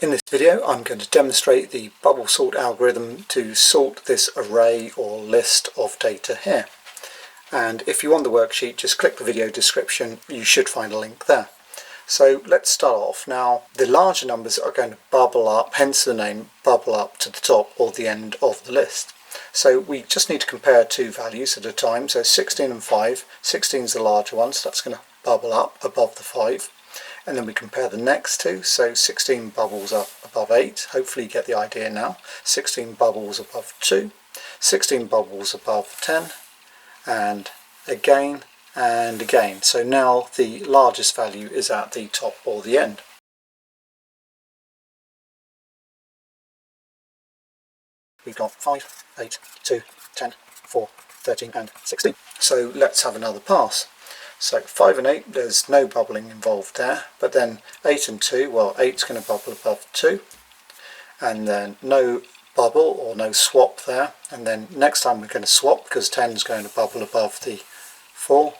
In this video I'm going to demonstrate the bubble sort algorithm to sort this array or list of data here. And if you want the worksheet, just click the video description, you should find a link there. So let's start off. Now the larger numbers are going to bubble up, hence the name, bubble up to the top or the end of the list. So we just need to compare two values at a time, so 16 and 5. 16 is the larger one, so that's going to bubble up above the 5. And then we compare the next two, so 16 bubbles up above 8, hopefully you get the idea now. 16 bubbles above 2, 16 bubbles above 10, and again and again. So now the largest value is at the top or the end. We've got 5, 8, 2, 10, 4, 13 and 16. So let's have another pass. So 5 and 8, there's no bubbling involved there, but then 8 and 2, well 8's going to bubble above 2, and then no bubble or no swap there, and then next time we're going to swap because 10 is going to bubble above the 4,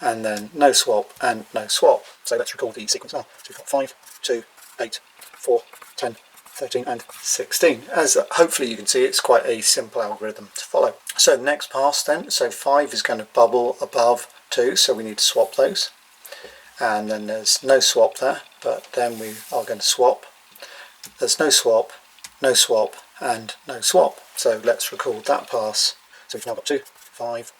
and then no swap and no swap. So let's record the sequence now. So we've got 5, 2, 8, 4, 10, 13 and 16. As hopefully you can see, it's quite a simple algorithm to follow. So next pass then, so 5 is going to bubble above 2, so we need to swap those, and then there's no swap there, but then we are going to swap. There's no swap, no swap and no swap, so let's record that pass. So we've now got 2, 5,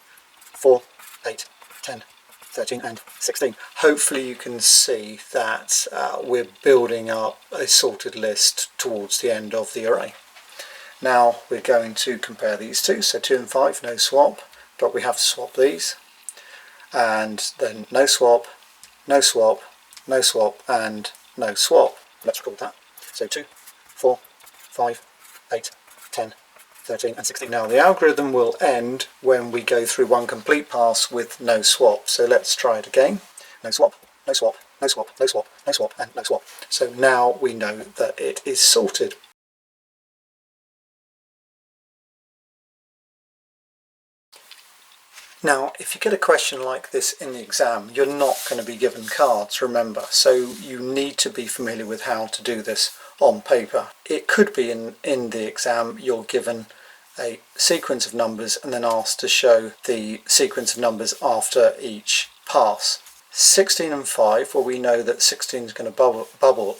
4, 8, 10, 13 and 16. Hopefully you can see that we're building up a sorted list towards the end of the array. Now we're going to compare these two, so 2 and 5, no swap, but we have to swap these. And then no swap, no swap, no swap and no swap. Let's record that. So 2, 4, 5, 8, 10, 13 and 16. Now the algorithm will end when we go through one complete pass with no swap. So let's try it again. No swap, no swap, no swap, no swap, no swap and no swap. So now we know that it is sorted. Now, if you get a question like this in the exam, you're not going to be given cards, remember, so you need to be familiar with how to do this on paper. It could be in the exam you're given a sequence of numbers and then asked to show the sequence of numbers after each pass. 16 and 5, well we know that 16 is going to bubble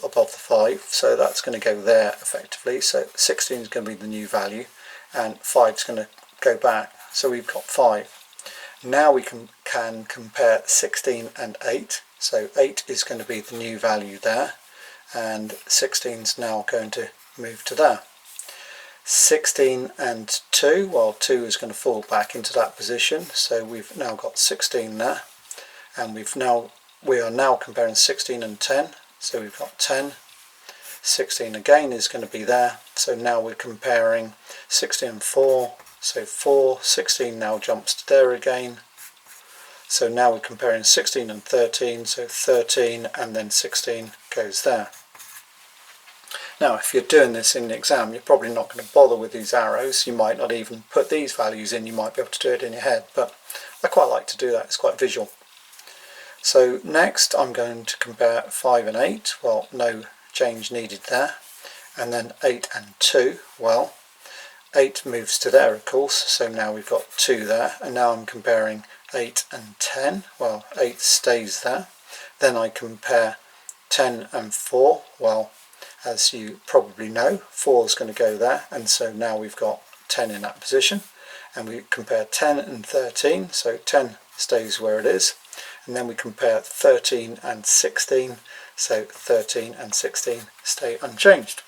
above the 5, so that's going to go there effectively, so 16 is going to be the new value and 5 is going to go back, so we've got 5. Now we can compare 16 and 8, so 8 is going to be the new value there, and 16 is now going to move to there. 16 and 2, well 2 is going to fall back into that position, so we've now got 16 there, and we are now comparing 16 and 10, so we've got 10. 16 again is going to be there, so now we're comparing 16 and 4, so 4, 16 now jumps to there again, so now we're comparing 16 and 13, so 13 and then 16 goes there. Now if you're doing this in the exam, you're probably not going to bother with these arrows, you might not even put these values in, you might be able to do it in your head, but I quite like to do that, it's quite visual. So next I'm going to compare 5 and 8, well no change needed there, and then 8 and 2, well 8 moves to there of course, so now we've got 2 there, and now I'm comparing 8 and 10, well 8 stays there. Then I compare 10 and 4, well as you probably know 4 is going to go there, and so now we've got 10 in that position. And we compare 10 and 13, so 10 stays where it is, and then we compare 13 and 16, so 13 and 16 stay unchanged.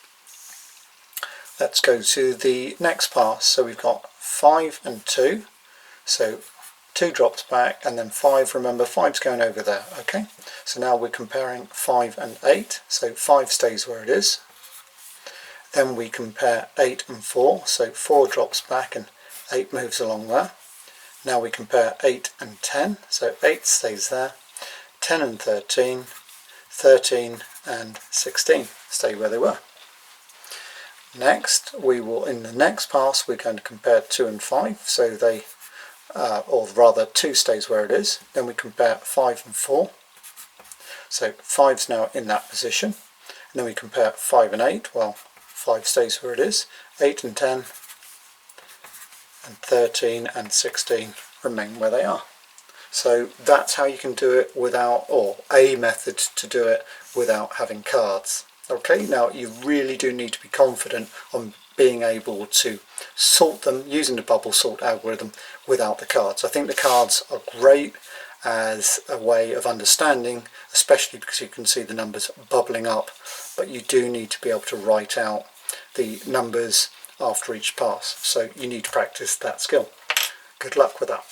Let's go to the next pass. So we've got 5 and 2, so 2 drops back, and then 5, remember 5's going over there, okay? So now we're comparing 5 and 8, so 5 stays where it is. Then we compare 8 and 4, so 4 drops back and 8 moves along there. Now we compare 8 and 10, so 8 stays there. 10 and 13, 13 and 16 stay where they were. Next, in the next pass, we're going to compare 2 and 5, so they, or rather 2 stays where it is. Then we compare 5 and 4, so 5's now in that position, And then we compare 5 and 8. Well, 5 stays where it is. 8 and 10 and 13 and 16 remain where they are. So that's how you can do it without, or a method to do it without having cards. Okay, now you really do need to be confident on being able to sort them using the bubble sort algorithm without the cards. I think the cards are great as a way of understanding, especially because you can see the numbers bubbling up, but you do need to be able to write out the numbers after each pass, so you need to practice that skill. Good luck with that.